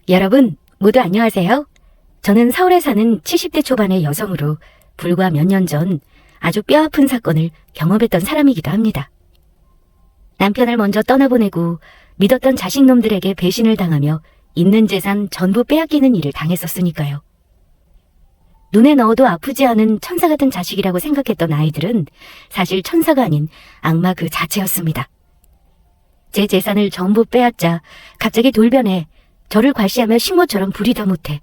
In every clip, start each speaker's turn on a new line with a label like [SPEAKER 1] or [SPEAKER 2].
[SPEAKER 1] 여러분, 모두 안녕하세요. 저는 서울에 사는 70대 초반의 여성으로 불과 몇 년 전 아주 뼈아픈 사건을 경험했던 사람이기도 합니다. 남편을 먼저 떠나보내고 믿었던 자식놈들에게 배신을 당하며 있는 재산 전부 빼앗기는 일을 당했었으니까요. 눈에 넣어도 아프지 않은 천사 같은 자식이라고 생각했던 아이들은 사실 천사가 아닌 악마 그 자체였습니다. 제 재산을 전부 빼앗자 갑자기 돌변해 저를 과시하며 식모처럼 부리다 못해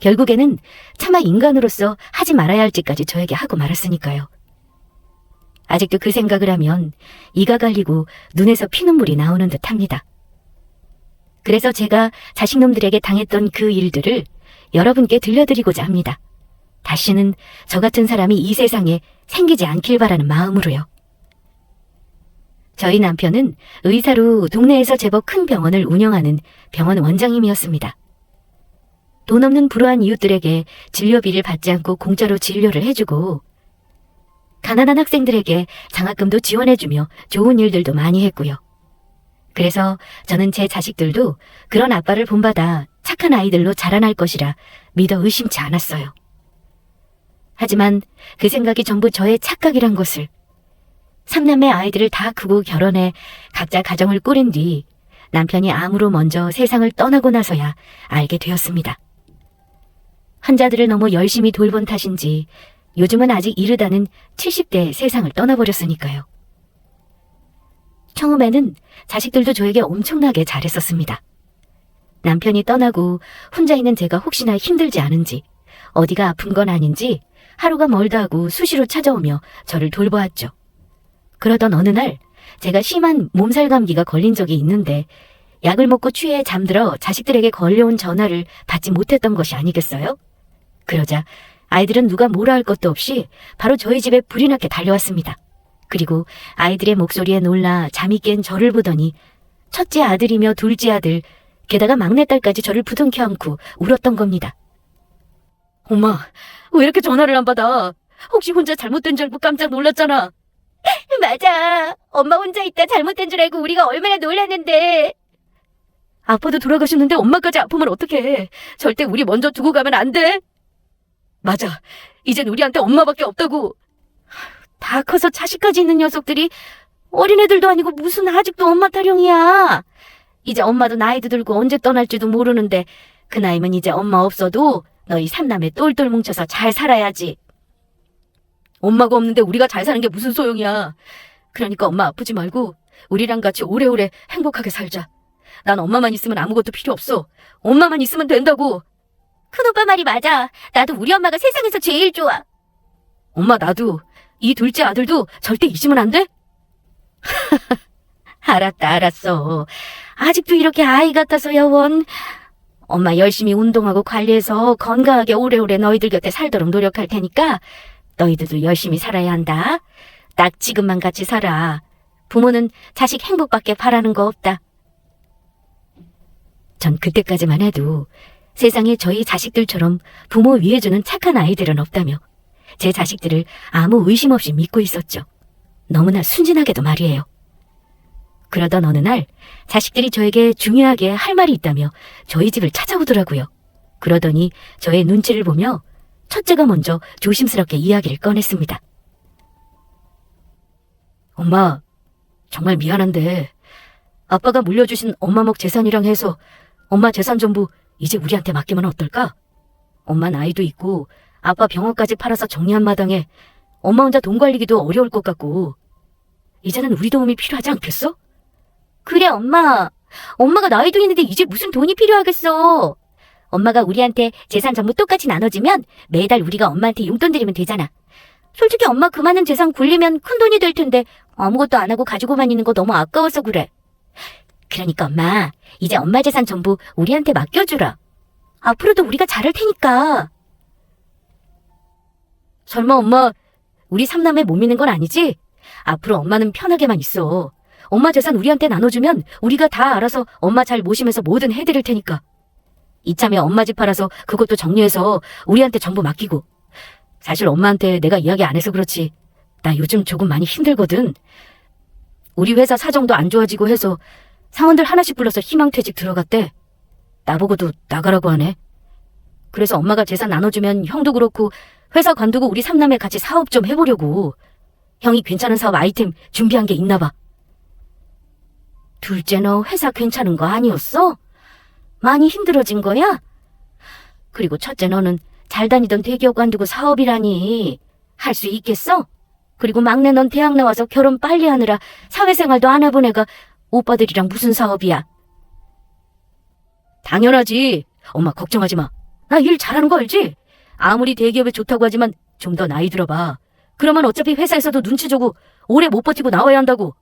[SPEAKER 1] 결국에는 차마 인간으로서 하지 말아야 할 짓까지 저에게 하고 말았으니까요. 아직도 그 생각을 하면 이가 갈리고 눈에서 피눈물이 나오는 듯 합니다. 그래서 제가 자식놈들에게 당했던 그 일들을 여러분께 들려드리고자 합니다. 다시는 저 같은 사람이 이 세상에 생기지 않길 바라는 마음으로요. 저희 남편은 의사로 동네에서 제법 큰 병원을 운영하는 병원 원장님이었습니다. 돈 없는 불우한 이웃들에게 진료비를 받지 않고 공짜로 진료를 해주고 가난한 학생들에게 장학금도 지원해주며 좋은 일들도 많이 했고요. 그래서 저는 제 자식들도 그런 아빠를 본받아 착한 아이들로 자라날 것이라 믿어 의심치 않았어요. 하지만 그 생각이 전부 저의 착각이란 것을 삼남매 아이들을 다 크고 결혼해 각자 가정을 꾸린 뒤 남편이 암으로 먼저 세상을 떠나고 나서야 알게 되었습니다. 환자들을 너무 열심히 돌본 탓인지 요즘은 아직 이르다는 70대에 세상을 떠나버렸으니까요. 처음에는 자식들도 저에게 엄청나게 잘했었습니다. 남편이 떠나고 혼자 있는 제가 혹시나 힘들지 않은지 어디가 아픈 건 아닌지 하루가 멀다 하고 수시로 찾아오며 저를 돌보았죠. 그러던 어느 날 제가 심한 몸살 감기가 걸린 적이 있는데 약을 먹고 취해 잠들어 자식들에게 걸려온 전화를 받지 못했던 것이 아니겠어요? 그러자 아이들은 누가 뭐라 할 것도 없이 바로 저희 집에 불이 나게 달려왔습니다. 그리고 아이들의 목소리에 놀라 잠이 깬 저를 보더니 첫째 아들이며 둘째 아들, 게다가 막내딸까지 저를 부둥켜 안고 울었던 겁니다. 엄마, 왜 이렇게 전화를 안 받아? 혹시 혼자 잘못된 줄 알고 깜짝 놀랐잖아.
[SPEAKER 2] 맞아. 엄마 혼자 있다 잘못된 줄 알고 우리가 얼마나 놀랐는데.
[SPEAKER 1] 아빠도 돌아가셨는데 엄마까지 아프면 어떡해. 절대 우리 먼저 두고 가면 안 돼. 맞아. 이젠 우리한테 엄마밖에 없다고. 다 커서 자식까지 있는 녀석들이 어린애들도 아니고 무슨 아직도 엄마 타령이야. 이제 엄마도 나이도 들고 언제 떠날지도 모르는데 그 나이면 이제 엄마 없어도 너희 삼남매 똘똘 뭉쳐서 잘 살아야지. 엄마가 없는데 우리가 잘 사는 게 무슨 소용이야. 그러니까 엄마 아프지 말고 우리랑 같이 오래오래 행복하게 살자. 난 엄마만 있으면 아무것도 필요 없어. 엄마만 있으면 된다고.
[SPEAKER 2] 큰오빠 말이 맞아. 나도 우리 엄마가 세상에서 제일 좋아.
[SPEAKER 1] 엄마 나도. 이 둘째 아들도 절대 잊으면 안 돼? 알았다 알았어. 아직도 이렇게 아이 같아서야 원. 엄마 열심히 운동하고 관리해서 건강하게 오래오래 너희들 곁에 살도록 노력할 테니까 너희들도 열심히 살아야 한다. 딱 지금만 같이 살아. 부모는 자식 행복밖에 바라는 거 없다. 전 그때까지만 해도 세상에 저희 자식들처럼 부모 위해주는 착한 아이들은 없다며 제 자식들을 아무 의심 없이 믿고 있었죠. 너무나 순진하게도 말이에요. 그러던 어느 날 자식들이 저에게 중요하게 할 말이 있다며 저희 집을 찾아오더라고요. 그러더니 저의 눈치를 보며 첫째가 먼저 조심스럽게 이야기를 꺼냈습니다. 엄마, 정말 미안한데 아빠가 물려주신 엄마목 재산이랑 해서 엄마 재산 전부 이제 우리한테 맡기면 어떨까? 엄마 나이도 있고 아빠 병원까지 팔아서 정리한 마당에 엄마 혼자 돈 관리기도 어려울 것 같고 이제는 우리 도움이 필요하지 않겠어?
[SPEAKER 2] 그래 엄마. 엄마가 나이도 있는데 이제 무슨 돈이 필요하겠어. 엄마가 우리한테 재산 전부 똑같이 나눠주면 매달 우리가 엄마한테 용돈 드리면 되잖아. 솔직히 엄마 그 많은 재산 굴리면 큰 돈이 될 텐데 아무것도 안 하고 가지고만 있는 거 너무 아까워서 그래. 그러니까 엄마, 이제 엄마 재산 전부 우리한테 맡겨주라. 앞으로도 우리가 잘할 테니까.
[SPEAKER 1] 설마 엄마 우리 삼남매 못 믿는 건 아니지? 앞으로 엄마는 편하게만 있어. 엄마 재산 우리한테 나눠주면 우리가 다 알아서 엄마 잘 모시면서 뭐든 해드릴 테니까. 이참에 엄마 집 팔아서 그것도 정리해서 우리한테 전부 맡기고. 사실 엄마한테 내가 이야기 안 해서 그렇지. 나 요즘 조금 많이 힘들거든. 우리 회사 사정도 안 좋아지고 해서 사원들 하나씩 불러서 희망퇴직 들어갔대. 나보고도 나가라고 하네. 그래서 엄마가 재산 나눠주면 형도 그렇고 회사 관두고 우리 삼남매 같이 사업 좀 해보려고. 형이 괜찮은 사업 아이템 준비한 게 있나 봐. 둘째 너 회사 괜찮은 거 아니었어? 많이 힘들어진 거야? 그리고 첫째 너는 잘 다니던 대기업 관두고 사업이라니 할 수 있겠어? 그리고 막내 넌 대학 나와서 결혼 빨리 하느라 사회생활도 안 해본 애가 오빠들이랑 무슨 사업이야? 당연하지. 엄마 걱정하지 마. 나 일 잘하는 거 알지? 아무리 대기업에 좋다고 하지만 좀 더 나이 들어봐. 그러면 어차피 회사에서도 눈치 주고 오래 못 버티고 나와야 한다고.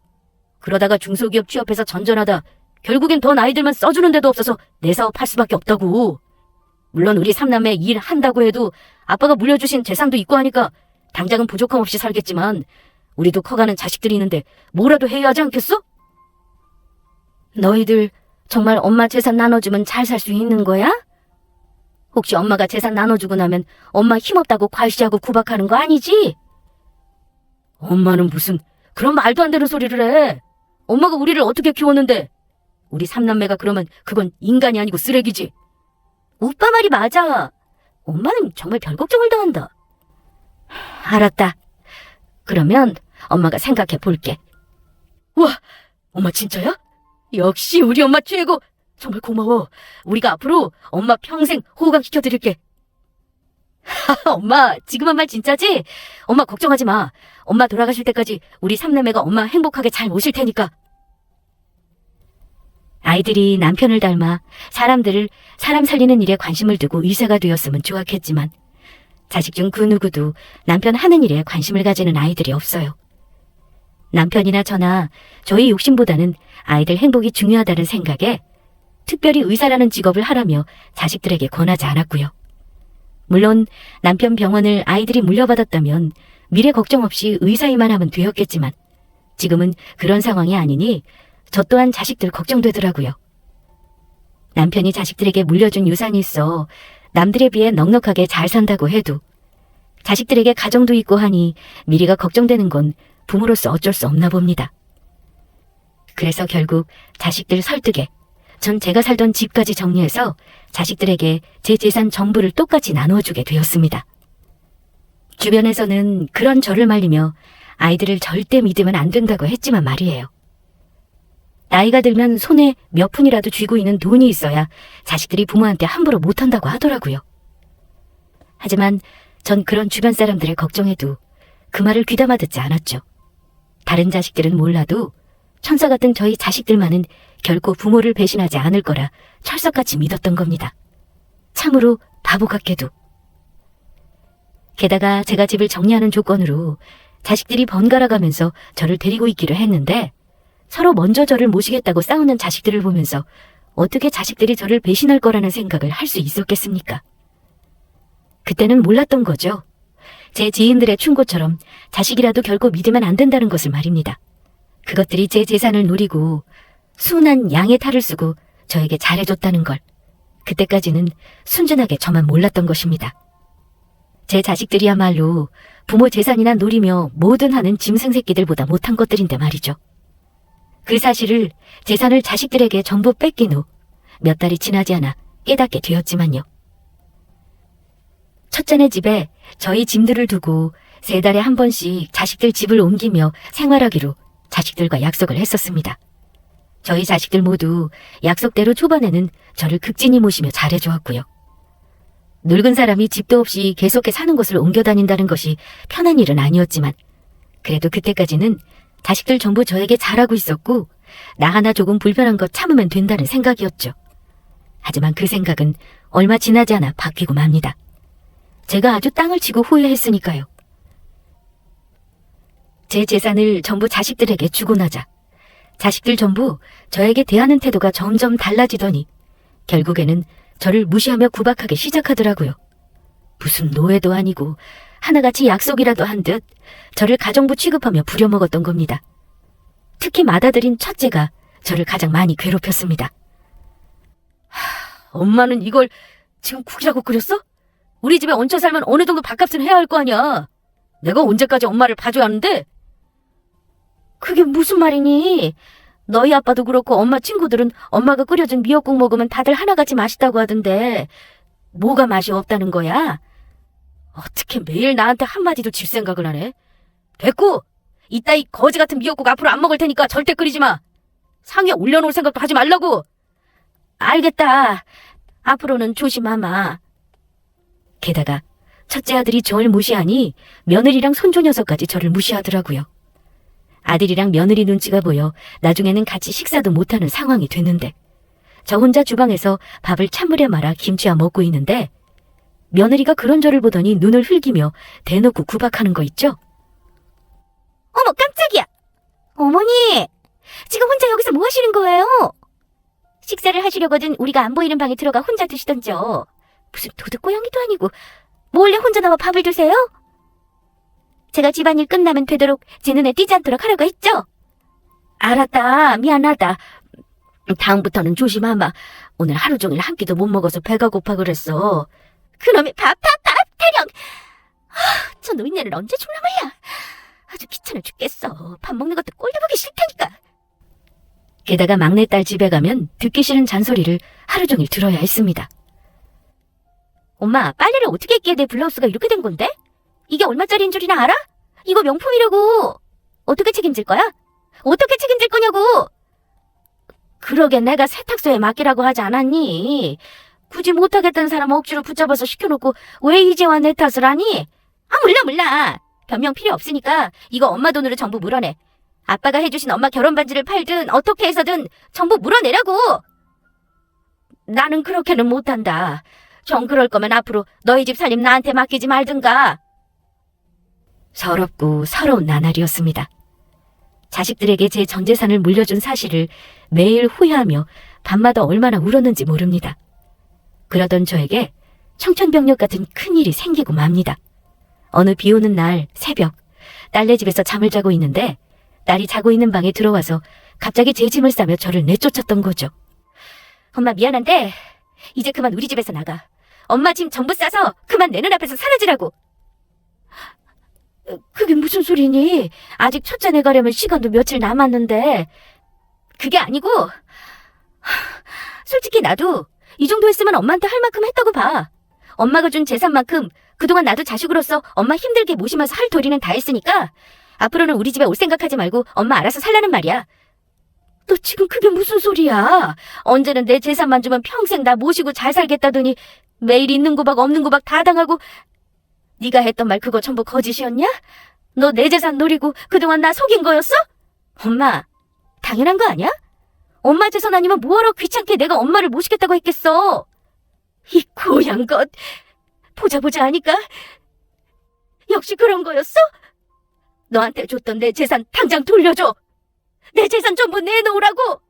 [SPEAKER 1] 그러다가 중소기업 취업해서 전전하다 결국엔 더 나이 들면 써주는 데도 없어서 내 사업 할 수밖에 없다고. 물론 우리 삼남매 일 한다고 해도 아빠가 물려주신 재산도 있고 하니까 당장은 부족함 없이 살겠지만 우리도 커가는 자식들이 있는데 뭐라도 해야 하지 않겠어? 너희들 정말 엄마 재산 나눠주면 잘 살 수 있는 거야? 혹시 엄마가 재산 나눠주고 나면 엄마 힘없다고 과시하고 구박하는 거 아니지? 엄마는 무슨 그런 말도 안 되는 소리를 해. 엄마가 우리를 어떻게 키웠는데. 우리 삼남매가 그러면 그건 인간이 아니고 쓰레기지. 오빠 말이 맞아. 엄마는 정말 별 걱정을 다 한다. 알았다. 그러면 엄마가 생각해 볼게. 우와, 엄마 진짜야? 역시 우리 엄마 최고. 정말 고마워. 우리가 앞으로 엄마 평생 호강시켜드릴게. 엄마 지금 한 말 진짜지? 엄마 걱정하지 마. 엄마 돌아가실 때까지 우리 삼남매가 엄마 행복하게 잘 모실 테니까. 아이들이 남편을 닮아 사람들을 사람 살리는 일에 관심을 두고 의사가 되었으면 좋았겠지만 자식 중 그 누구도 남편 하는 일에 관심을 가지는 아이들이 없어요. 남편이나 저나 저희 욕심보다는 아이들 행복이 중요하다는 생각에 특별히 의사라는 직업을 하라며 자식들에게 권하지 않았고요. 물론 남편 병원을 아이들이 물려받았다면 미래 걱정 없이 의사이만 하면 되었겠지만 지금은 그런 상황이 아니니 저 또한 자식들 걱정되더라고요. 남편이 자식들에게 물려준 유산이 있어 남들에 비해 넉넉하게 잘 산다고 해도 자식들에게 가정도 있고 하니 미래가 걱정되는 건 부모로서 어쩔 수 없나 봅니다. 그래서 결국 자식들 설득에 전 제가 살던 집까지 정리해서 자식들에게 제 재산 전부를 똑같이 나누어주게 되었습니다. 주변에서는 그런 저를 말리며 아이들을 절대 믿으면 안 된다고 했지만 말이에요. 나이가 들면 손에 몇 푼이라도 쥐고 있는 돈이 있어야 자식들이 부모한테 함부로 못한다고 하더라고요. 하지만 전 그런 주변 사람들의 걱정에도 그 말을 귀담아 듣지 않았죠. 다른 자식들은 몰라도 천사 같은 저희 자식들만은 결코 부모를 배신하지 않을 거라 철석같이 믿었던 겁니다. 참으로 바보 같게도. 게다가 제가 집을 정리하는 조건으로 자식들이 번갈아 가면서 저를 데리고 있기로 했는데 서로 먼저 저를 모시겠다고 싸우는 자식들을 보면서 어떻게 자식들이 저를 배신할 거라는 생각을 할 수 있었겠습니까? 그때는 몰랐던 거죠. 제 지인들의 충고처럼 자식이라도 결코 믿으면 안 된다는 것을 말입니다. 그것들이 제 재산을 노리고 순한 양의 탈을 쓰고 저에게 잘해줬다는 걸 그때까지는 순진하게 저만 몰랐던 것입니다. 제 자식들이야말로 부모 재산이나 노리며 뭐든 하는 짐승 새끼들보다 못한 것들인데 말이죠. 그 사실을 재산을 자식들에게 전부 뺏긴 후 몇 달이 지나지 않아 깨닫게 되었지만요. 첫째네 집에 저희 짐들을 두고 3달에 한 번씩 자식들 집을 옮기며 생활하기로 자식들과 약속을 했었습니다. 저희 자식들 모두 약속대로 초반에는 저를 극진히 모시며 잘해주었고요. 늙은 사람이 집도 없이 계속해 사는 곳을 옮겨 다닌다는 것이 편한 일은 아니었지만 그래도 그때까지는 자식들 전부 저에게 잘하고 있었고 나 하나 조금 불편한 것 참으면 된다는 생각이었죠. 하지만 그 생각은 얼마 지나지 않아 바뀌고 맙니다. 제가 아주 땅을 치고 후회했으니까요. 제 재산을 전부 자식들에게 주고 나자 자식들 전부 저에게 대하는 태도가 점점 달라지더니 결국에는 저를 무시하며 구박하기 시작하더라고요. 무슨 노예도 아니고 하나같이 약속이라도 한 듯 저를 가정부 취급하며 부려먹었던 겁니다. 특히 맏아들인 첫째가 저를 가장 많이 괴롭혔습니다. 엄마는 이걸 지금 국이라고 끓였어? 우리 집에 얹혀 살면 어느 정도 밥값은 해야 할 거 아니야. 내가 언제까지 엄마를 봐줘야 하는데? 그게 무슨 말이니?
[SPEAKER 2] 너희 아빠도 그렇고 엄마 친구들은 엄마가 끓여준 미역국 먹으면 다들 하나같이 맛있다고 하던데 뭐가 맛이 없다는 거야? 어떻게 매일 나한테 한마디도 질 생각을 하네? 됐고! 이따위 거지 같은 미역국 앞으로 안 먹을 테니까 절대 끓이지 마! 상에 올려놓을 생각도 하지 말라고! 알겠다. 앞으로는 조심하마.
[SPEAKER 1] 게다가 첫째 아들이 저를 무시하니 며느리랑 손주 녀석까지 저를 무시하더라고요. 아들이랑 며느리 눈치가 보여 나중에는 같이 식사도 못하는 상황이 됐는데 저 혼자 주방에서 밥을 찬물에 말아 김치와 먹고 있는데 며느리가 그런 저를 보더니 눈을 흘기며 대놓고 구박하는 거 있죠?
[SPEAKER 2] 어머, 깜짝이야! 어머니! 지금 혼자 여기서 뭐 하시는 거예요? 식사를 하시려거든 우리가 안 보이는 방에 들어가 혼자 드시던죠. 무슨 도둑고양이도 아니고 몰래 혼자 나와 밥을 드세요? 제가 집안일 끝나면 되도록 제 눈에 띄지 않도록 하라고 했죠?
[SPEAKER 1] 알았다. 미안하다. 다음부터는 조심하마. 오늘 하루 종일 한 끼도 못 먹어서 배가 고파 그랬어.
[SPEAKER 2] 그놈의 밥 타령! 저 노인네는 언제 죽나 말이야. 아주 귀찮아 죽겠어. 밥 먹는 것도 꼴도 보기 싫다니까.
[SPEAKER 1] 게다가 막내딸 집에 가면 듣기 싫은 잔소리를 하루 종일 들어야 했습니다.
[SPEAKER 2] 엄마, 빨래를 어떻게 했기에 내 블라우스가 이렇게 된 건데? 이게 얼마짜리인 줄이나 알아? 이거 명품이라고. 어떻게 책임질 거야? 어떻게 책임질 거냐고. 그러게 내가 세탁소에 맡기라고 하지 않았니? 굳이 못하겠다는 사람 억지로 붙잡아서 시켜놓고 왜 이제와 내 탓을 하니? 아, 몰라. 변명 필요 없으니까 이거 엄마 돈으로 전부 물어내. 아빠가 해주신 엄마 결혼 반지를 팔든 어떻게 해서든 전부 물어내라고. 나는 그렇게는 못한다. 정 그럴 거면 앞으로 너희 집 살림 나한테 맡기지 말든가.
[SPEAKER 1] 서럽고 서러운 나날이었습니다. 자식들에게 제 전 재산을 물려준 사실을 매일 후회하며 밤마다 얼마나 울었는지 모릅니다. 그러던 저에게 청천벽력 같은 큰일이 생기고 맙니다. 어느 비 오는 날 새벽, 딸네 집에서 잠을 자고 있는데 딸이 자고 있는 방에 들어와서 갑자기 제 짐을 싸며 저를 내쫓았던 거죠.
[SPEAKER 2] 엄마 미안한데 이제 그만 우리 집에서 나가. 엄마 짐 전부 싸서 그만 내 눈앞에서 사라지라고. 그게 무슨 소리니? 아직 첫째네 가려면 시간도 며칠 남았는데. 그게 아니고 솔직히 나도 이 정도 했으면 엄마한테 할 만큼 했다고 봐. 엄마가 준 재산만큼 그동안 나도 자식으로서 엄마 힘들게 모시면서 할 도리는 다 했으니까 앞으로는 우리 집에 올 생각하지 말고 엄마 알아서 살라는 말이야. 너 지금 그게 무슨 소리야? 언제는 내 재산만 주면 평생 나 모시고 잘 살겠다더니 매일 있는 구박 없는 구박 다 당하고. 네가 했던 말 그거 전부 거짓이었냐? 너 내 재산 노리고 그동안 나 속인 거였어? 엄마, 당연한 거 아니야? 엄마 재산 아니면 뭐하러 귀찮게 내가 엄마를 모시겠다고 했겠어? 이 고양 것. 보자 하니까 역시 그런 거였어? 너한테 줬던 내 재산 당장 돌려줘. 내 재산 전부 내놓으라고.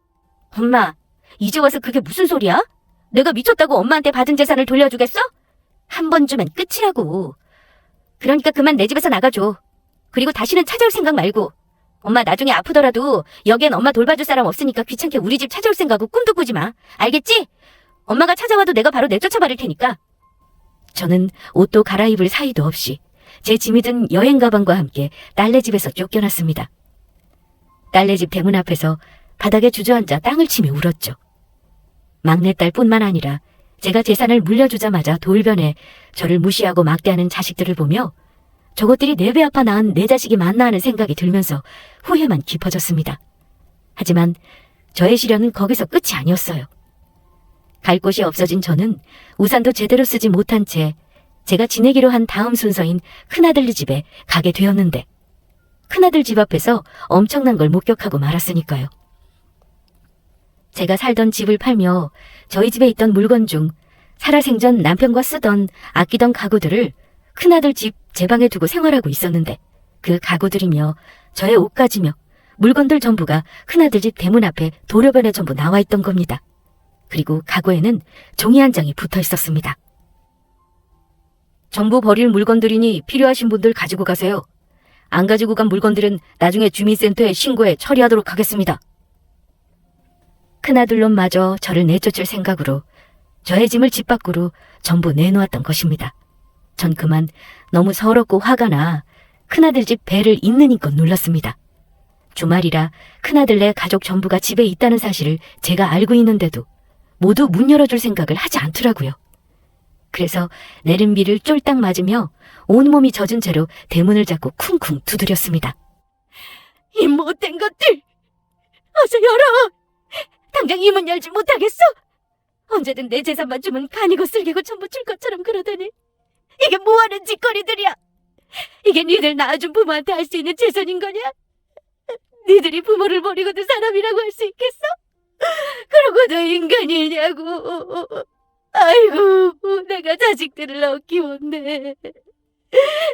[SPEAKER 2] 엄마, 이제 와서 그게 무슨 소리야? 내가 미쳤다고 엄마한테 받은 재산을 돌려주겠어? 한 번 주면 끝이라고. 그러니까 그만 내 집에서 나가줘. 그리고 다시는 찾아올 생각 말고. 엄마 나중에 아프더라도 여기엔 엄마 돌봐줄 사람 없으니까 귀찮게 우리 집 찾아올 생각하고 꿈도 꾸지 마. 알겠지? 엄마가 찾아와도 내가 바로 내쫓아버릴 테니까.
[SPEAKER 1] 저는 옷도 갈아입을 사이도 없이 제 짐이 든 여행 가방과 함께 딸네 집에서 쫓겨났습니다. 딸네 집 대문 앞에서 바닥에 주저앉아 땅을 치며 울었죠. 막내딸뿐만 아니라 제가 재산을 물려주자마자 돌변해 저를 무시하고 막대하는 자식들을 보며 저것들이 내 배 아파 낳은 내 자식이 맞나 하는 생각이 들면서 후회만 깊어졌습니다. 하지만 저의 시련은 거기서 끝이 아니었어요. 갈 곳이 없어진 저는 우산도 제대로 쓰지 못한 채 제가 지내기로 한 다음 순서인 큰아들 집에 가게 되었는데 큰아들 집 앞에서 엄청난 걸 목격하고 말았으니까요. 제가 살던 집을 팔며 저희 집에 있던 물건 중 살아생전 남편과 쓰던 아끼던 가구들을 큰아들 집 제 방에 두고 생활하고 있었는데 그 가구들이며 저의 옷가지며 물건들 전부가 큰아들 집 대문 앞에 도로변에 전부 나와 있던 겁니다. 그리고 가구에는 종이 한 장이 붙어 있었습니다. 전부 버릴 물건들이니 필요하신 분들 가지고 가세요. 안 가지고 간 물건들은 나중에 주민센터에 신고해 처리하도록 하겠습니다. 큰아들놈마저 저를 내쫓을 생각으로 저의 짐을 집 밖으로 전부 내놓았던 것입니다. 전 그만 너무 서럽고 화가 나 큰아들 집 배를 있는 힘껏 눌렀습니다. 주말이라 큰아들네 가족 전부가 집에 있다는 사실을 제가 알고 있는데도 모두 문 열어줄 생각을 하지 않더라고요. 그래서 내린 비를 쫄딱 맞으며 온몸이 젖은 채로 대문을 잡고 쿵쿵 두드렸습니다. 이 못된 것들! 어서 열어! 당장 이 문 열지 못하겠어? 언제든 내 재산만 주면 간이고 쓸개고 전부 줄 것처럼 그러더니 이게 뭐하는 짓거리들이야? 이게 니들 낳아준 부모한테 할 수 있는 재산인 거냐? 니들이 부모를 버리고도 사람이라고 할 수 있겠어? 그러고도 인간이냐고. 아이고, 내가 자식들을 너 키웠네.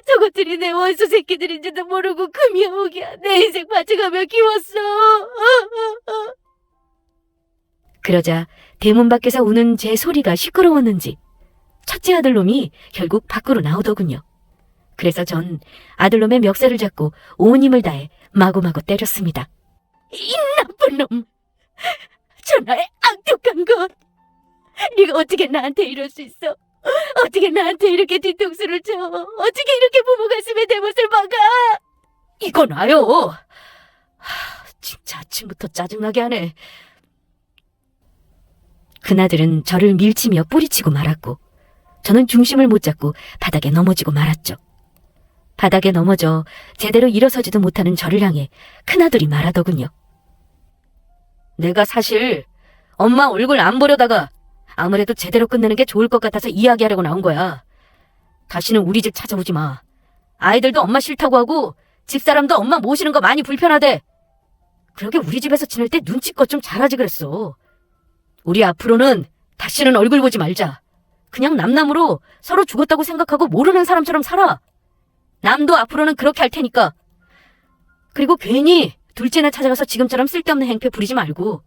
[SPEAKER 1] 저것들이 내 원수 새끼들인지도 모르고 금이야 오기야 내 인생 바쳐가며 키웠어. 그러자 대문 밖에서 우는 제 소리가 시끄러웠는지 첫째 아들놈이 결국 밖으로 나오더군요. 그래서 전 아들놈의 멱살을 잡고 온 힘을 다해 마구마구 때렸습니다. 이 나쁜 놈! 전하의 악독한 것! 네가 어떻게 나한테 이럴 수 있어? 어떻게 나한테 이렇게 뒤통수를 쳐? 어떻게 이렇게 부모 가슴에 내 못을 박아? 이건 아요! 진짜 아침부터 짜증나게 하네. 그나들은 저를 밀치며 뿌리치고 말았고 저는 중심을 못 잡고 바닥에 넘어지고 말았죠. 바닥에 넘어져 제대로 일어서지도 못하는 저를 향해 큰아들이 말하더군요. 내가 사실 엄마 얼굴 안 보려다가 아무래도 제대로 끝내는 게 좋을 것 같아서 이야기하려고 나온 거야. 다시는 우리 집 찾아오지 마. 아이들도 엄마 싫다고 하고 집사람도 엄마 모시는 거 많이 불편하대. 그러게 우리 집에서 지낼 때 눈치껏 좀 잘하지 그랬어. 우리 앞으로는 다시는 얼굴 보지 말자. 그냥 남남으로 서로 죽었다고 생각하고 모르는 사람처럼 살아. 남도 앞으로는 그렇게 할 테니까. 그리고 괜히 둘째네 찾아가서 지금처럼 쓸데없는 행패 부리지 말고.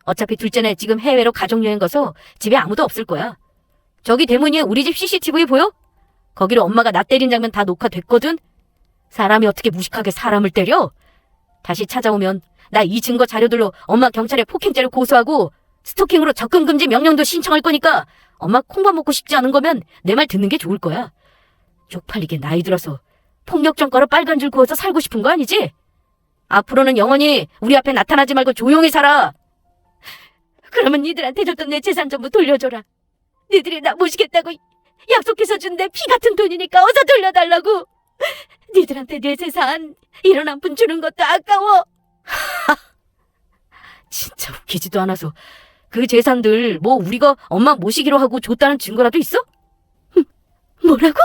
[SPEAKER 1] 어차피 둘째네 지금 해외로 가족여행 가서 집에 아무도 없을 거야. 저기 대문 위에 우리 집 CCTV 보여? 거기로 엄마가 나 때린 장면 다 녹화됐거든? 사람이 어떻게 무식하게 사람을 때려? 다시 찾아오면 나 이 증거 자료들로 엄마 경찰에 폭행죄를 고소하고 스토킹으로 접근 금지 명령도 신청할 거니까 엄마 콩밥 먹고 싶지 않은 거면 내 말 듣는 게 좋을 거야. 쪽팔리게 나이 들어서 폭력 전과로 빨간 줄 그어서 살고 싶은 거 아니지? 앞으로는 영원히 우리 앞에 나타나지 말고 조용히 살아. 그러면 니들한테 줬던 내 재산 전부 돌려줘라. 니들이 나 모시겠다고 약속해서 준 내 피 같은 돈이니까 어서 돌려달라고. 니들한테 내 재산 이런 한 푼 주는 것도 아까워. 진짜 웃기지도 않아서 그 재산들 뭐 우리가 엄마 모시기로 하고 줬다는 증거라도 있어? 뭐라고?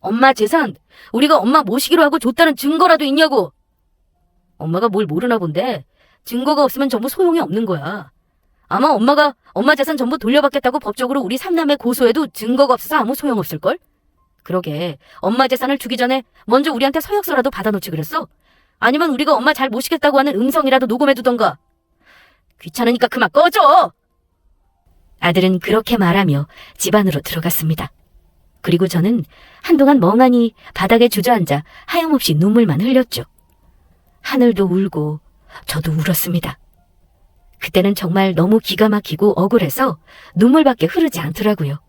[SPEAKER 1] 엄마 재산 우리가 엄마 모시기로 하고 줬다는 증거라도 있냐고. 엄마가 뭘 모르나 본데 증거가 없으면 전부 소용이 없는 거야. 아마 엄마가 엄마 재산 전부 돌려받겠다고 법적으로 우리 삼남매 고소해도 증거가 없어서 아무 소용없을걸? 그러게 엄마 재산을 주기 전에 먼저 우리한테 서약서라도 받아놓지 그랬어? 아니면 우리가 엄마 잘 모시겠다고 하는 음성이라도 녹음해두던가. 귀찮으니까 그만 꺼져! 아들은 그렇게 말하며 집 안으로 들어갔습니다. 그리고 저는 한동안 멍하니 바닥에 주저앉아 하염없이 눈물만 흘렸죠. 하늘도 울고 저도 울었습니다. 그때는 정말 너무 기가 막히고 억울해서 눈물밖에 흐르지 않더라고요.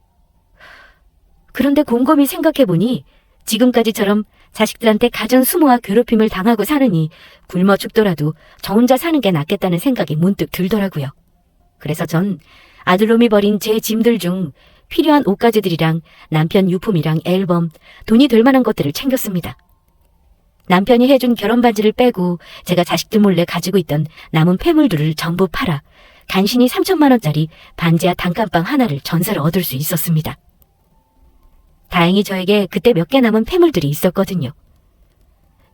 [SPEAKER 1] 그런데 곰곰이 생각해보니 지금까지처럼 자식들한테 갖은 수모와 괴롭힘을 당하고 사느니 굶어 죽더라도 저 혼자 사는 게 낫겠다는 생각이 문득 들더라고요. 그래서 전 아들놈이 버린 제 짐들 중 필요한 옷가지들이랑 남편 유품이랑 앨범, 돈이 될 만한 것들을 챙겼습니다. 남편이 해준 결혼 반지를 빼고 제가 자식들 몰래 가지고 있던 남은 폐물들을 전부 팔아 간신히 3천만 원짜리 반지하 단칸방 하나를 전세로 얻을 수 있었습니다. 다행히 저에게 그때 몇 개 남은 폐물들이 있었거든요.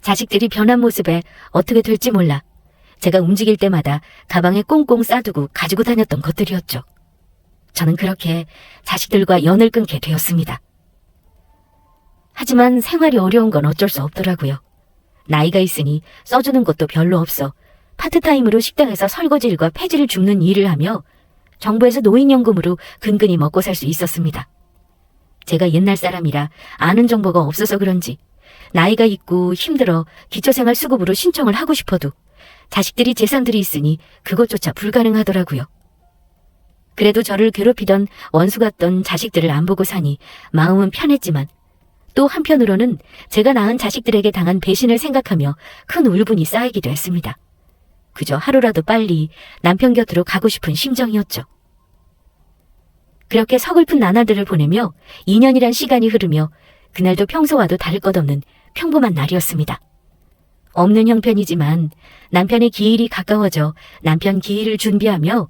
[SPEAKER 1] 자식들이 변한 모습에 어떻게 될지 몰라 제가 움직일 때마다 가방에 꽁꽁 싸두고 가지고 다녔던 것들이었죠. 저는 그렇게 자식들과 연을 끊게 되었습니다. 하지만 생활이 어려운 건 어쩔 수 없더라고요. 나이가 있으니 써주는 것도 별로 없어 파트타임으로 식당에서 설거지일과 폐지를 줍는 일을 하며 정부에서 노인연금으로 근근히 먹고 살 수 있었습니다. 제가 옛날 사람이라 아는 정보가 없어서 그런지 나이가 있고 힘들어 기초생활 수급으로 신청을 하고 싶어도 자식들이 재산들이 있으니 그것조차 불가능하더라고요. 그래도 저를 괴롭히던 원수 같던 자식들을 안 보고 사니 마음은 편했지만 또 한편으로는 제가 낳은 자식들에게 당한 배신을 생각하며 큰 울분이 쌓이기도 했습니다. 그저 하루라도 빨리 남편 곁으로 가고 싶은 심정이었죠. 그렇게 서글픈 나날들을 보내며 2년이란 시간이 흐르며 그날도 평소와도 다를 것 없는 평범한 날이었습니다. 없는 형편이지만 남편의 기일이 가까워져 남편 기일을 준비하며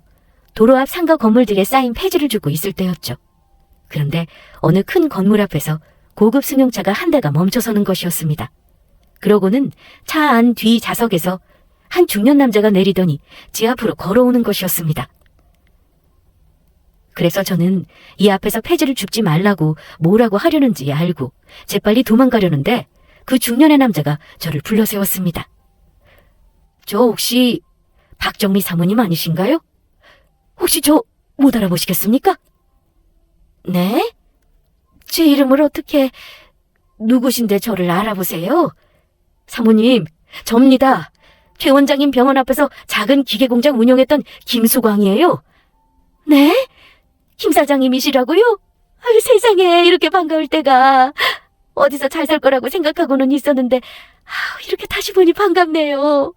[SPEAKER 1] 도로 앞 상가 건물들에 쌓인 폐지를 주고 있을 때였죠. 그런데 어느 큰 건물 앞에서 고급 승용차가 한 대가 멈춰서는 것이었습니다. 그러고는 차 안 뒤 좌석에서 한 중년 남자가 내리더니 제 앞으로 걸어오는 것이었습니다. 그래서 저는 이 앞에서 폐지를 줍지 말라고 뭐라고 하려는지 알고 재빨리 도망가려는데 그 중년의 남자가 저를 불러세웠습니다. 저 혹시 박정미 사모님 아니신가요? 혹시 저 못 알아보시겠습니까? 네? 제 이름을 어떻게... 누구신데 저를 알아보세요? 사모님, 접니다. 최 원장님 병원 앞에서 작은 기계공장 운영했던 김수광이에요. 네? 김 사장님이시라고요? 아유, 세상에 이렇게 반가울 때가... 어디서 잘 살 거라고 생각하고는 있었는데 이렇게 다시 보니 반갑네요.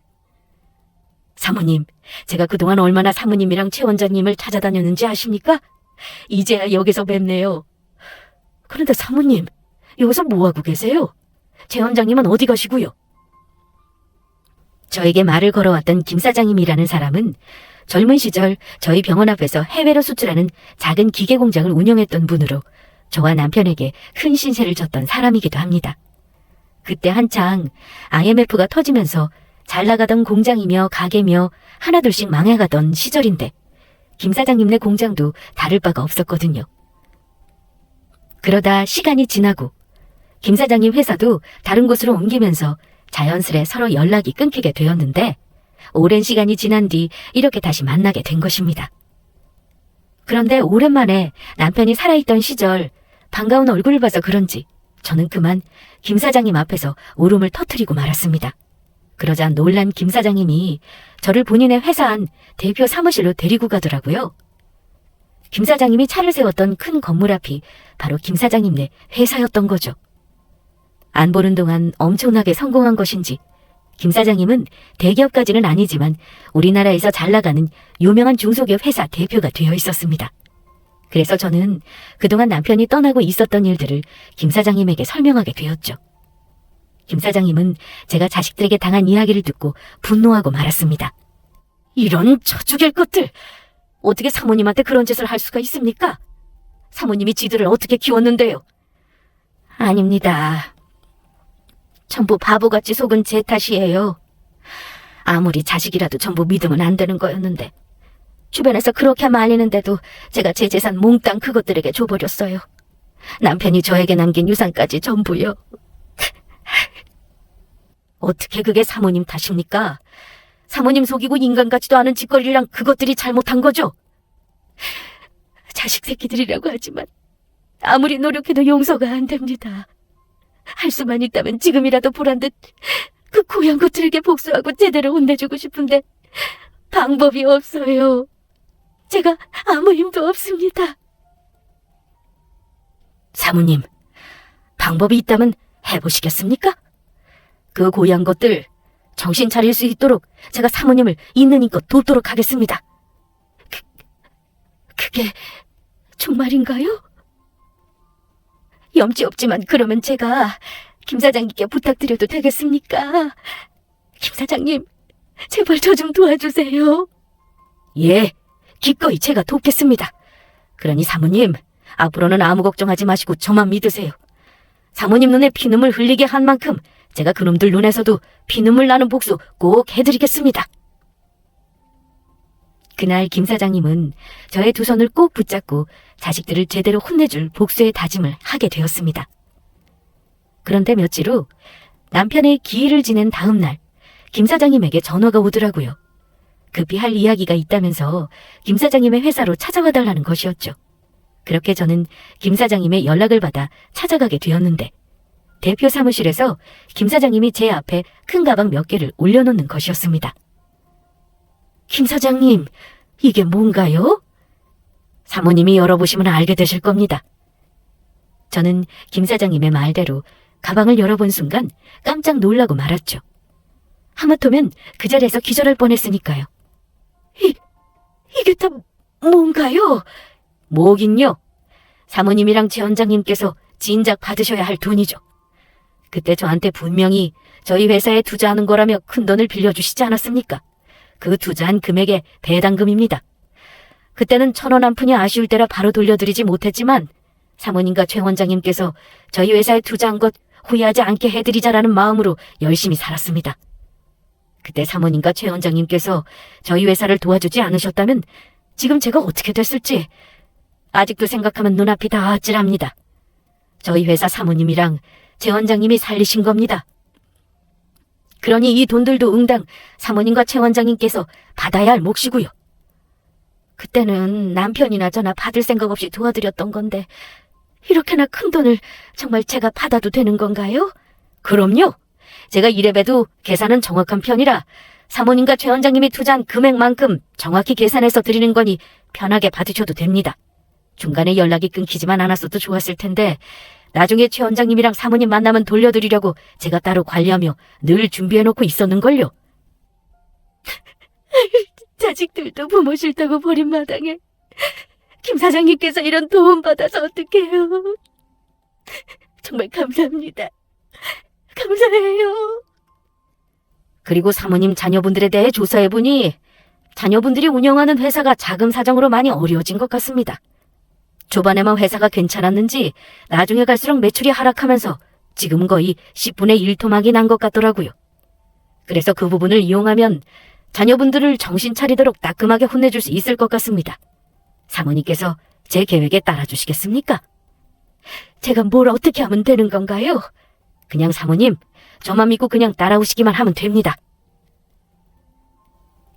[SPEAKER 1] 사모님, 제가 그동안 얼마나 사모님이랑 최 원장님을 찾아다녔는지 아십니까? 이제야 여기서 뵙네요. 그런데 사모님, 여기서 뭐하고 계세요? 최 원장님은 어디 가시고요? 저에게 말을 걸어왔던 김 사장님이라는 사람은 젊은 시절 저희 병원 앞에서 해외로 수출하는 작은 기계 공장을 운영했던 분으로 저와 남편에게 큰 신세를 졌던 사람이기도 합니다. 그때 한창 IMF가 터지면서 잘 나가던 공장이며 가게며 하나둘씩 망해가던 시절인데 김 사장님네 공장도 다를 바가 없었거든요. 그러다 시간이 지나고 김 사장님 회사도 다른 곳으로 옮기면서 자연스레 서로 연락이 끊기게 되었는데 오랜 시간이 지난 뒤 이렇게 다시 만나게 된 것입니다. 그런데 오랜만에 남편이 살아있던 시절 반가운 얼굴을 봐서 그런지 저는 그만 김 사장님 앞에서 울음을 터뜨리고 말았습니다. 그러자 놀란 김 사장님이 저를 본인의 회사 안 대표 사무실로 데리고 가더라고요. 김 사장님이 차를 세웠던 큰 건물 앞이 바로 김 사장님네 회사였던 거죠. 안 보는 동안 엄청나게 성공한 것인지 김 사장님은 대기업까지는 아니지만 우리나라에서 잘 나가는 유명한 중소기업 회사 대표가 되어 있었습니다. 그래서 저는 그동안 남편이 떠나고 있었던 일들을 김 사장님에게 설명하게 되었죠. 김 사장님은 제가 자식들에게 당한 이야기를 듣고 분노하고 말았습니다. 이런 저죽일 것들! 어떻게 사모님한테 그런 짓을 할 수가 있습니까? 사모님이 지들을 어떻게 키웠는데요? 아닙니다. 전부 바보같이 속은 제 탓이에요. 아무리 자식이라도 전부 믿으면 안 되는 거였는데 주변에서 그렇게 말리는데도 제가 제 재산 몽땅 그것들에게 줘버렸어요. 남편이 저에게 남긴 유산까지 전부요. 어떻게 그게 사모님 탓입니까? 사모님 속이고 인간 같지도 않은 짓거리랑 그것들이 잘못한 거죠? 자식 새끼들이라고 하지만 아무리 노력해도 용서가 안 됩니다. 할 수만 있다면 지금이라도 보란 듯 그 고향 것들에게 복수하고 제대로 혼내주고 싶은데 방법이 없어요. 제가 아무 힘도 없습니다. 사모님, 방법이 있다면 해보시겠습니까? 그 고향 것들 정신 차릴 수 있도록 제가 사모님을 있는 힘껏 돕도록 하겠습니다. 그게 정말인가요? 염치 없지만 그러면 제가 김 사장님께 부탁드려도 되겠습니까? 김 사장님, 제발 저 좀 도와주세요. 예, 기꺼이 제가 돕겠습니다. 그러니 사모님, 앞으로는 아무 걱정하지 마시고 저만 믿으세요. 사모님 눈에 피눈물 흘리게 한 만큼 제가 그놈들 눈에서도 피눈물 나는 복수 꼭 해드리겠습니다. 그날 김 사장님은 저의 두 손을 꼭 붙잡고 자식들을 제대로 혼내줄 복수의 다짐을 하게 되었습니다. 그런데 며칠 후 남편의 기일을 지낸 다음 날 김 사장님에게 전화가 오더라고요. 급히 할 이야기가 있다면서 김 사장님의 회사로 찾아와 달라는 것이었죠. 그렇게 저는 김 사장님의 연락을 받아 찾아가게 되었는데 대표 사무실에서 김 사장님이 제 앞에 큰 가방 몇 개를 올려놓는 것이었습니다. 김 사장님, 이게 뭔가요? 사모님이 열어보시면 알게 되실 겁니다. 저는 김 사장님의 말대로 가방을 열어본 순간 깜짝 놀라고 말았죠. 하마터면 그 자리에서 기절할 뻔했으니까요. 이게 다 뭔가요? 뭐긴요. 사모님이랑 최 원장님께서 진작 받으셔야 할 돈이죠. 그때 저한테 분명히 저희 회사에 투자하는 거라며 큰돈을 빌려주시지 않았습니까? 그 투자한 금액의 배당금입니다. 그때는 1,000원 한 푼이 아쉬울 때라 바로 돌려드리지 못했지만 사모님과 최 원장님께서 저희 회사에 투자한 것 후회하지 않게 해드리자라는 마음으로 열심히 살았습니다. 그때 사모님과 최 원장님께서 저희 회사를 도와주지 않으셨다면 지금 제가 어떻게 됐을지 아직도 생각하면 눈앞이 다 아찔합니다. 저희 회사 사모님이랑 최 원장님이 살리신 겁니다. 그러니 이 돈들도 응당 사모님과 최 원장님께서 받아야 할 몫이고요. 그때는 남편이나 저나 받을 생각 없이 도와드렸던 건데 이렇게나 큰 돈을 정말 제가 받아도 되는 건가요? 그럼요. 제가 이래봬도 계산은 정확한 편이라 사모님과 최 원장님이 투자한 금액만큼 정확히 계산해서 드리는 거니 편하게 받으셔도 됩니다. 중간에 연락이 끊기지만 않았어도 좋았을 텐데 나중에 최 원장님이랑 사모님 만나면 돌려드리려고 제가 따로 관리하며 늘 준비해놓고 있었는걸요. 자식들도 부모 싫다고 버린 마당에 김 사장님께서 이런 도움 받아서 어떡해요. 정말 감사합니다. 감사해요. 그리고 사모님 자녀분들에 대해 조사해보니 자녀분들이 운영하는 회사가 자금 사정으로 많이 어려워진 것 같습니다. 초반에만 회사가 괜찮았는지 나중에 갈수록 매출이 하락하면서 지금은 거의 10분의 1 토막이 난 것 같더라고요. 그래서 그 부분을 이용하면 자녀분들을 정신 차리도록 따끔하게 혼내줄 수 있을 것 같습니다. 사모님께서 제 계획에 따라주시겠습니까? 제가 뭘 어떻게 하면 되는 건가요? 그냥 사모님, 저만 믿고 그냥 따라오시기만 하면 됩니다.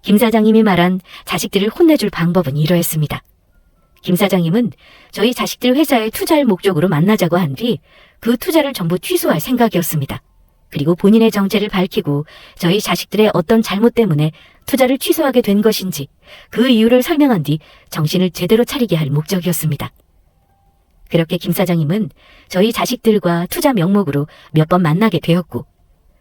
[SPEAKER 1] 김 사장님이 말한 자식들을 혼내줄 방법은 이러했습니다. 김 사장님은 저희 자식들 회사에 투자할 목적으로 만나자고 한 뒤 그 투자를 전부 취소할 생각이었습니다. 그리고 본인의 정체를 밝히고 저희 자식들의 어떤 잘못 때문에 투자를 취소하게 된 것인지 그 이유를 설명한 뒤 정신을 제대로 차리게 할 목적이었습니다. 그렇게 김 사장님은 저희 자식들과 투자 명목으로 몇 번 만나게 되었고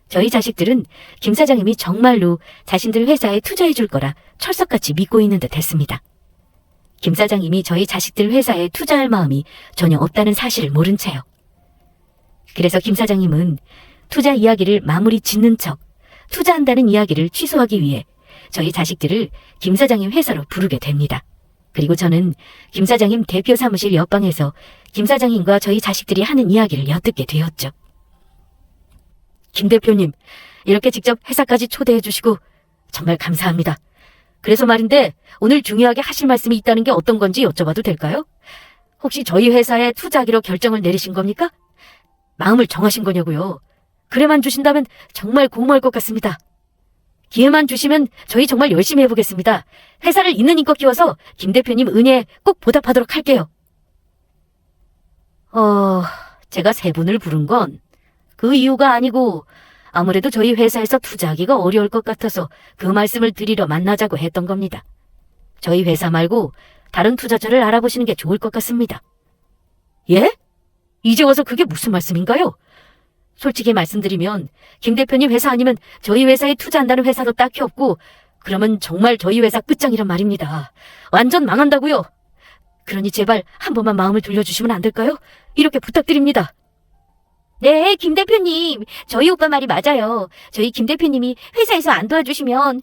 [SPEAKER 1] 저희 자식들은 김 사장님이 정말로 자신들 회사에 투자해 줄 거라 철석같이 믿고 있는 듯 했습니다. 김 사장님이 저희 자식들 회사에 투자할 마음이 전혀 없다는 사실을 모른 채요. 그래서 김 사장님은 투자 이야기를 마무리 짓는 척 투자한다는 이야기를 취소하기 위해 저희 자식들을 김 사장님 회사로 부르게 됩니다. 그리고 저는 김 사장님 대표 사무실 옆방에서 김 사장님과 저희 자식들이 하는 이야기를 엿듣게 되었죠. 김 대표님, 이렇게 직접 회사까지 초대해 주시고 정말 감사합니다. 그래서 말인데 오늘 중요하게 하실 말씀이 있다는 게 어떤 건지 여쭤봐도 될까요? 혹시 저희 회사에 투자하기로 결정을 내리신 겁니까? 마음을 정하신 거냐고요. 그래만 주신다면 정말 고마울 것 같습니다. 기회만 주시면 저희 정말 열심히 해보겠습니다. 회사를 있는 힘껏 키워서 김 대표님 은혜에 꼭 보답하도록 할게요. 제가 세 분을 부른 건 그 이유가 아니고 아무래도 저희 회사에서 투자하기가 어려울 것 같아서 그 말씀을 드리러 만나자고 했던 겁니다. 저희 회사 말고 다른 투자처를 알아보시는 게 좋을 것 같습니다. 예? 이제 와서 그게 무슨 말씀인가요? 솔직히 말씀드리면 김 대표님 회사 아니면 저희 회사에 투자한다는 회사도 딱히 없고 그러면 정말 저희 회사 끝장이란 말입니다. 완전 망한다고요. 그러니 제발 한 번만 마음을 돌려주시면 안 될까요? 이렇게 부탁드립니다. 네, 김 대표님. 저희 오빠 말이 맞아요. 저희 김 대표님이 회사에서 안 도와주시면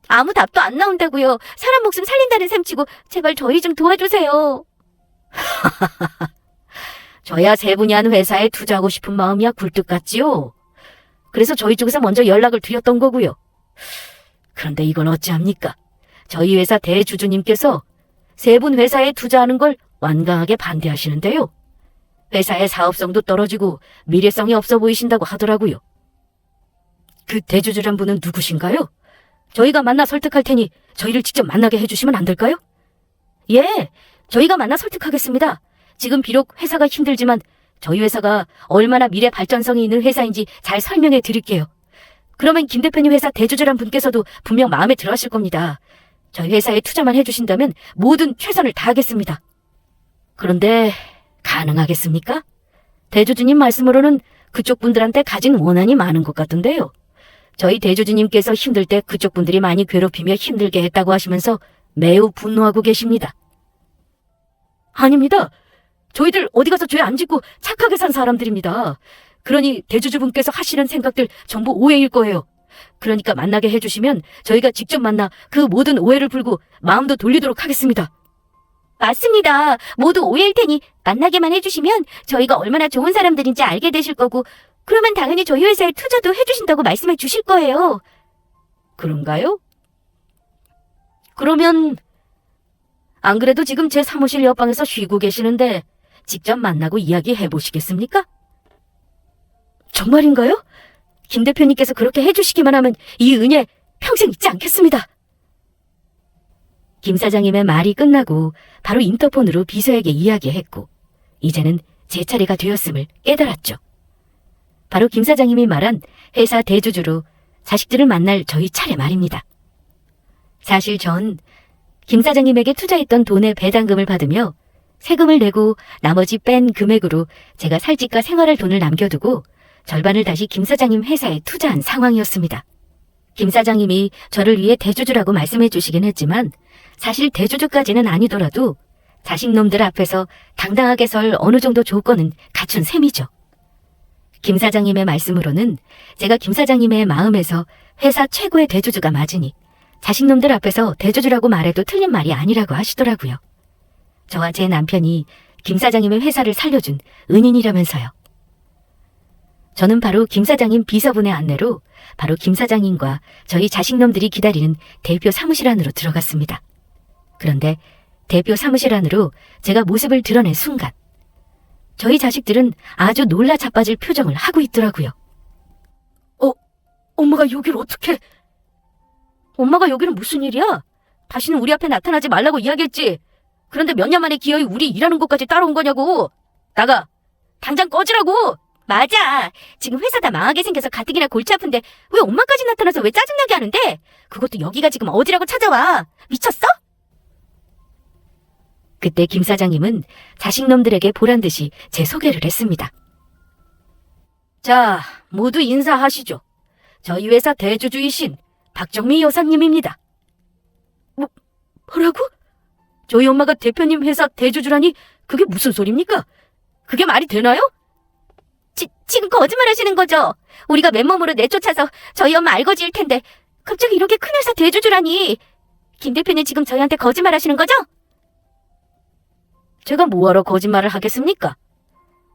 [SPEAKER 1] 아무 답도 안 나온다고요. 사람 목숨 살린다는 셈치고 제발 저희 좀 도와주세요. 저야 세 분이 하는 회사에 투자하고 싶은 마음이야 굴뚝 같지요. 그래서 저희 쪽에서 먼저 연락을 드렸던 거고요. 그런데 이건 어찌합니까? 저희 회사 대주주님께서 세 분 회사에 투자하는 걸 완강하게 반대하시는데요. 회사의 사업성도 떨어지고 미래성이 없어 보이신다고 하더라고요. 그 대주주란 분은 누구신가요? 저희가 만나 설득할 테니 저희를 직접 만나게 해주시면 안 될까요? 예, 저희가 만나 설득하겠습니다. 지금 비록 회사가 힘들지만 저희 회사가 얼마나 미래 발전성이 있는 회사인지 잘 설명해 드릴게요. 그러면 김 대표님 회사 대주주란 분께서도 분명 마음에 들어 하실 겁니다. 저희 회사에 투자만 해주신다면 모든 최선을 다하겠습니다. 그런데 가능하겠습니까? 대주주님 말씀으로는 그쪽 분들한테 가진 원한이 많은 것 같던데요. 저희 대주주님께서 힘들 때 그쪽 분들이 많이 괴롭히며 힘들게 했다고 하시면서 매우 분노하고 계십니다. 아닙니다. 저희들 어디 가서 죄 안 짓고 착하게 산 사람들입니다. 그러니 대주주분께서 하시는 생각들 전부 오해일 거예요. 그러니까 만나게 해주시면 저희가 직접 만나 그 모든 오해를 풀고 마음도 돌리도록 하겠습니다.
[SPEAKER 2] 맞습니다. 모두 오해일 테니 만나게만 해주시면 저희가 얼마나 좋은 사람들인지 알게 되실 거고, 그러면 당연히 저희 회사에 투자도 해주신다고 말씀해 주실 거예요.
[SPEAKER 1] 그런가요? 그러면 안 그래도 지금 제 사무실 옆방에서 쉬고 계시는데 직접 만나고 이야기해 보시겠습니까? 정말인가요? 김 대표님께서 그렇게 해주시기만 하면 이 은혜 평생 잊지 않겠습니다. 김 사장님의 말이 끝나고 바로 인터폰으로 비서에게 이야기했고 이제는 제 차례가 되었음을 깨달았죠. 바로 김 사장님이 말한 회사 대주주로 자식들을 만날 저희 차례 말입니다. 사실 전 김 사장님에게 투자했던 돈의 배당금을 받으며 세금을 내고 나머지 뺀 금액으로 제가 살 집과 생활할 돈을 남겨두고 절반을 다시 김 사장님 회사에 투자한 상황이었습니다. 김 사장님이 저를 위해 대주주라고 말씀해 주시긴 했지만 사실 대주주까지는 아니더라도 자식놈들 앞에서 당당하게 설 어느 정도 조건은 갖춘 셈이죠. 김 사장님의 말씀으로는 제가 김 사장님의 마음에서 회사 최고의 대주주가 맞으니 자식놈들 앞에서 대주주라고 말해도 틀린 말이 아니라고 하시더라고요. 저와 제 남편이 김 사장님의 회사를 살려준 은인이라면서요. 저는 바로 김 사장님 비서분의 안내로 바로 김 사장님과 저희 자식놈들이 기다리는 대표 사무실 안으로 들어갔습니다. 그런데 대표 사무실 안으로 제가 모습을 드러낸 순간 저희 자식들은 아주 놀라 자빠질 표정을 하고 있더라고요. 엄마가 여기를 어떻게... 엄마가 여기는 무슨 일이야? 다시는 우리 앞에 나타나지 말라고 이야기했지. 그런데 몇 년 만에 기어이 우리 일하는 곳까지 따라온 거냐고. 나가. 당장 꺼지라고.
[SPEAKER 2] 맞아. 지금 회사 다 망하게 생겨서 가뜩이나 골치 아픈데 왜 엄마까지 나타나서 왜 짜증나게 하는데? 그것도 여기가 지금 어디라고 찾아와. 미쳤어?
[SPEAKER 1] 그때 김 사장님은 자식놈들에게 보란듯이 제 소개를 했습니다. 자, 모두 인사하시죠. 저희 회사 대주주이신 박정미 여사님입니다. 뭐라고? 저희 엄마가 대표님 회사 대주주라니 그게 무슨 소리입니까? 그게 말이 되나요?
[SPEAKER 2] 지금 거짓말 하시는 거죠? 우리가 맨몸으로 내쫓아서 저희 엄마 알거지일 텐데 갑자기 이렇게 큰 회사 대주주라니. 김 대표님 지금 저희한테 거짓말 하시는 거죠?
[SPEAKER 1] 제가 뭐하러 거짓말을 하겠습니까?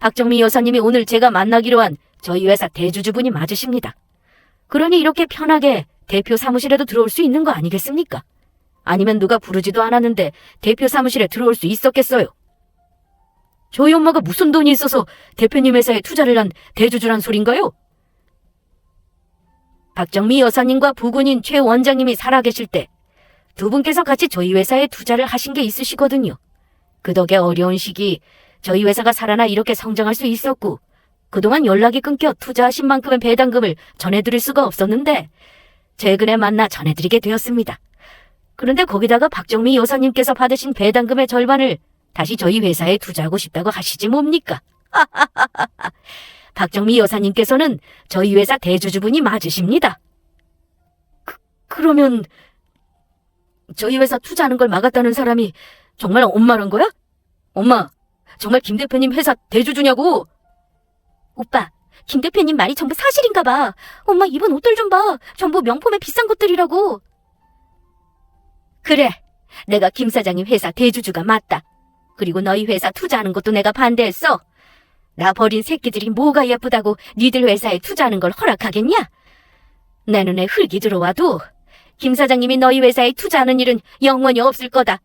[SPEAKER 1] 박정미 여사님이 오늘 제가 만나기로 한 저희 회사 대주주분이 맞으십니다. 그러니 이렇게 편하게 대표 사무실에도 들어올 수 있는 거 아니겠습니까? 아니면 누가 부르지도 않았는데 대표 사무실에 들어올 수 있었겠어요? 저희 엄마가 무슨 돈이 있어서 대표님 회사에 투자를 한 대주주란 소린가요? 박정미 여사님과 부군인 최 원장님이 살아계실 때 두 분께서 같이 저희 회사에 투자를 하신 게 있으시거든요. 그 덕에 어려운 시기 저희 회사가 살아나 이렇게 성장할 수 있었고 그동안 연락이 끊겨 투자하신 만큼의 배당금을 전해드릴 수가 없었는데 최근에 만나 전해드리게 되었습니다. 그런데 거기다가 박정미 여사님께서 받으신 배당금의 절반을 다시 저희 회사에 투자하고 싶다고 하시지 뭡니까? 박정미 여사님께서는 저희 회사 대주주분이 맞으십니다. 그러면 저희 회사 투자하는 걸 막았다는 사람이 정말 엄마란 거야? 엄마, 정말 김 대표님 회사 대주주냐고?
[SPEAKER 2] 오빠, 김 대표님 말이 전부 사실인가 봐. 엄마 입은 옷들 좀 봐. 전부 명품의 비싼 것들이라고.
[SPEAKER 1] 그래, 내가 김 사장님 회사 대주주가 맞다. 그리고 너희 회사 투자하는 것도 내가 반대했어. 나 버린 새끼들이 뭐가 예쁘다고 니들 회사에 투자하는 걸 허락하겠냐? 내 눈에 흙이 들어와도 김 사장님이 너희 회사에 투자하는 일은 영원히 없을 거다.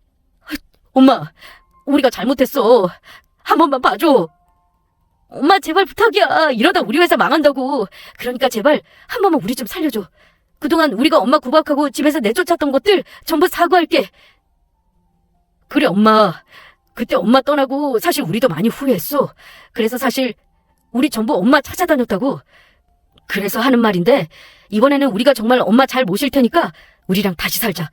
[SPEAKER 1] 엄마, 우리가 잘못했어. 한 번만 봐줘. 엄마 제발 부탁이야. 이러다 우리 회사 망한다고. 그러니까 제발 한 번만 우리 좀 살려줘. 그동안 우리가 엄마 구박하고 집에서 내쫓았던 것들 전부 사과할게. 그래 엄마. 그때 엄마 떠나고 사실 우리도 많이 후회했어. 그래서 사실 우리 전부 엄마 찾아다녔다고. 그래서 하는 말인데 이번에는 우리가 정말 엄마 잘 모실 테니까 우리랑 다시 살자.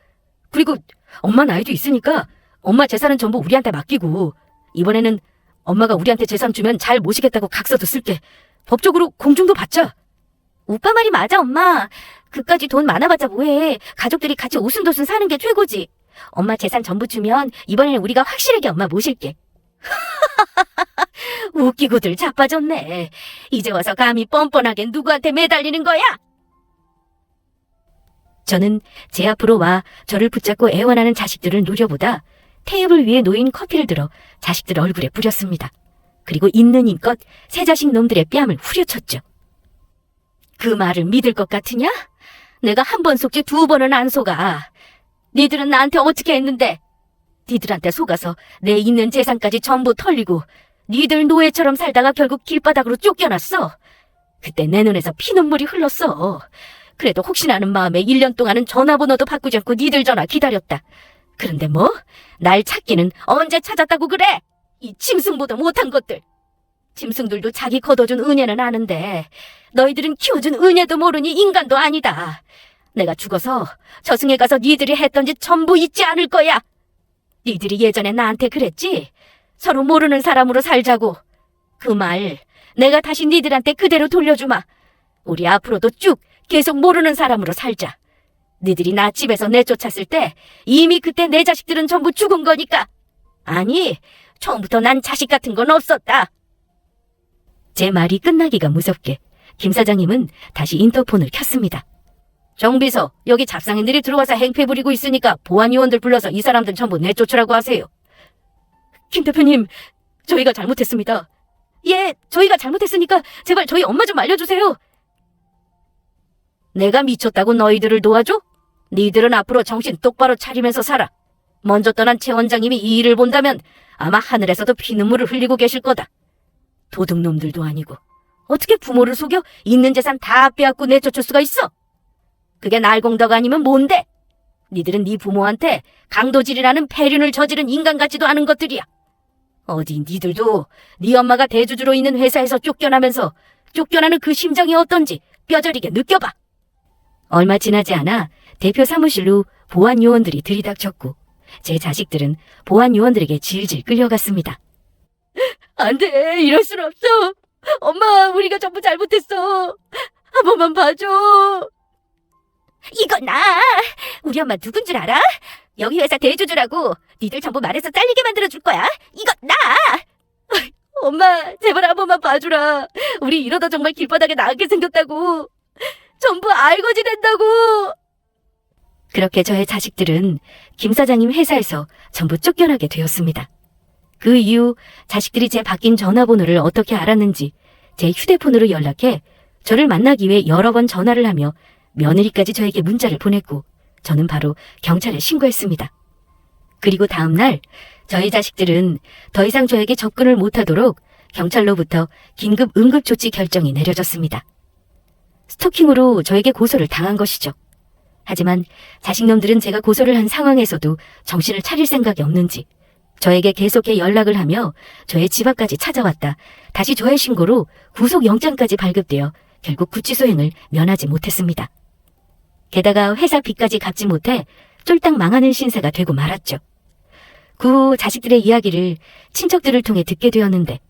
[SPEAKER 1] 그리고 엄마 나이도 있으니까 엄마 재산은 전부 우리한테 맡기고 이번에는 엄마가 우리한테 재산 주면 잘 모시겠다고 각서도 쓸게. 법적으로 공증도 받자.
[SPEAKER 2] 오빠 말이 맞아, 엄마. 그까지 돈 많아봤자 뭐해. 가족들이 같이 오순도순 사는 게 최고지. 엄마 재산 전부 주면 이번에는 우리가 확실하게 엄마 모실게. 웃기고들 자빠졌네. 이제 와서 감히 뻔뻔하게 누구한테 매달리는 거야?
[SPEAKER 1] 저는 제 앞으로 와 저를 붙잡고 애원하는 자식들을 노려보다 테이블 위에 놓인 커피를 들어 자식들 얼굴에 뿌렸습니다. 그리고 있는 힘껏 새 자식 놈들의 뺨을 후려쳤죠. 그 말을 믿을 것 같으냐? 내가 한 번 속지 두 번은 안 속아. 니들은 나한테 어떻게 했는데? 니들한테 속아서 내 있는 재산까지 전부 털리고 니들 노예처럼 살다가 결국 길바닥으로 쫓겨났어. 그때 내 눈에서 피눈물이 흘렀어. 그래도 혹시나 하는 마음에 1년 동안은 전화번호도 바꾸지 않고 니들 전화 기다렸다. 그런데 뭐? 날 찾기는 언제 찾았다고 그래? 이 짐승보다 못한 것들. 짐승들도 자기 거둬준 은혜는 아는데 너희들은 키워준 은혜도 모르니 인간도 아니다. 내가 죽어서 저승에 가서 니들이 했던 짓 전부 잊지 않을 거야. 니들이 예전에 나한테 그랬지? 서로 모르는 사람으로 살자고. 그 말 내가 다시 니들한테 그대로 돌려주마. 우리 앞으로도 쭉 계속 모르는 사람으로 살자. 니들이 나 집에서 내쫓았을 때 이미 그때 내 자식들은 전부 죽은 거니까. 아니, 처음부터 난 자식 같은 건 없었다. 제 말이 끝나기가 무섭게 김 사장님은 다시 인터폰을 켰습니다. 정비서, 여기 잡상인들이 들어와서 행패 부리고 있으니까 보안요원들 불러서 이 사람들 전부 내쫓으라고 하세요. 김 대표님, 저희가 잘못했습니다. 예, 저희가 잘못했으니까 제발 저희 엄마 좀 알려주세요. 내가 미쳤다고 너희들을 도와줘? 니들은 앞으로 정신 똑바로 차리면서 살아. 먼저 떠난 최 원장님이 이 일을 본다면 아마 하늘에서도 피눈물을 흘리고 계실 거다. 도둑놈들도 아니고 어떻게 부모를 속여 있는 재산 다 빼앗고 내쫓을 수가 있어? 그게 날공덕 아니면 뭔데? 니들은 네 부모한테 강도질이라는 폐륜을 저지른 인간 같지도 않은 것들이야. 어디 니들도 네 엄마가 대주주로 있는 회사에서 쫓겨나면서 쫓겨나는 그 심정이 어떤지 뼈저리게 느껴봐. 얼마 지나지 않아 대표 사무실로 보안 요원들이 들이닥쳤고 제 자식들은 보안 요원들에게 질질 끌려갔습니다. 안 돼, 이럴 순 없어. 엄마, 우리가 전부 잘못했어. 한 번만 봐줘.
[SPEAKER 2] 이거 나! 우리 엄마 누군 줄 알아? 여기 회사 대주주라고. 니들 전부 말해서 잘리게 만들어줄 거야. 이거 나!
[SPEAKER 1] 엄마, 제발 한 번만 봐주라. 우리 이러다 정말 길바닥에 나가게 생겼다고. 전부 알거지 된다고. 그렇게 저의 자식들은 김 사장님 회사에서 전부 쫓겨나게 되었습니다. 그 이후 자식들이 제 바뀐 전화번호를 어떻게 알았는지 제 휴대폰으로 연락해 저를 만나기 위해 여러 번 전화를 하며 며느리까지 저에게 문자를 보냈고 저는 바로 경찰에 신고했습니다. 그리고 다음 날 저희 자식들은 더 이상 저에게 접근을 못하도록 경찰로부터 긴급 응급조치 결정이 내려졌습니다. 스토킹으로 저에게 고소를 당한 것이죠. 하지만 자식놈들은 제가 고소를 한 상황에서도 정신을 차릴 생각이 없는지 저에게 계속해 연락을 하며 저의 집 앞까지 찾아왔다 다시 저의 신고로 구속영장까지 발급되어 결국 구치소행을 면하지 못했습니다. 게다가 회사 빚까지 갚지 못해 쫄딱 망하는 신세가 되고 말았죠. 그 후 자식들의 이야기를 친척들을 통해 듣게 되었는데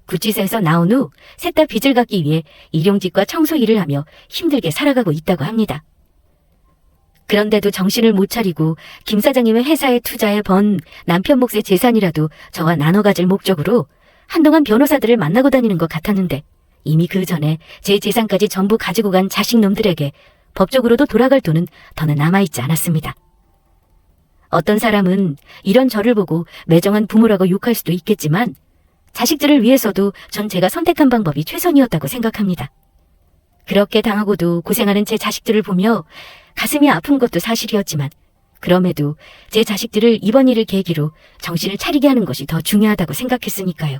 [SPEAKER 1] 구치소에서 나온 후 셋 다 빚을 갚기 위해 일용직과 청소 일을 하며 힘들게 살아가고 있다고 합니다. 그런데도 정신을 못 차리고 김 사장님의 회사에 투자해 번 남편 몫의 재산이라도 저와 나눠 가질 목적으로 한동안 변호사들을 만나고 다니는 것 같았는데 이미 그 전에 제 재산까지 전부 가지고 간 자식놈들에게 법적으로도 돌아갈 돈은 더는 남아있지 않았습니다. 어떤 사람은 이런 저를 보고 매정한 부모라고 욕할 수도 있겠지만 자식들을 위해서도 전 제가 선택한 방법이 최선이었다고 생각합니다. 그렇게 당하고도 고생하는 제 자식들을 보며 가슴이 아픈 것도 사실이었지만 그럼에도 제 자식들을 이번 일을 계기로 정신을 차리게 하는 것이 더 중요하다고 생각했으니까요.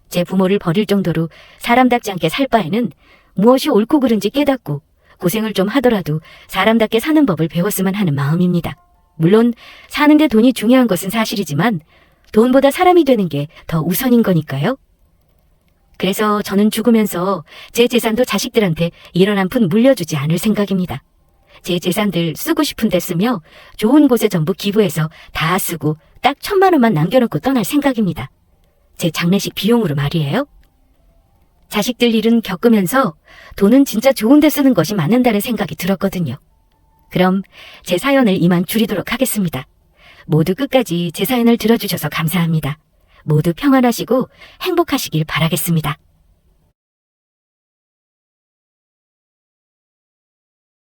[SPEAKER 1] 제 부모를 버릴 정도로 사람답지 않게 살 바에는 무엇이 옳고 그른지 깨닫고 고생을 좀 하더라도 사람답게 사는 법을 배웠으면 하는 마음입니다. 물론 사는데 돈이 중요한 것은 사실이지만 돈보다 사람이 되는 게 더 우선인 거니까요. 그래서 저는 죽으면서 제 재산도 자식들한테 1원 한 푼 물려주지 않을 생각입니다. 제 재산들 쓰고 싶은 데 쓰며 좋은 곳에 전부 기부해서 다 쓰고 딱 1,000만 원만 남겨놓고 떠날 생각입니다. 제 장례식 비용으로 말이에요. 자식들 일은 겪으면서 돈은 진짜 좋은 데 쓰는 것이 맞는다는 생각이 들었거든요. 그럼 제 사연을 이만 줄이도록 하겠습니다. 모두 끝까지 제 사연을 들어주셔서 감사합니다. 모두 평안하시고 행복하시길 바라겠습니다.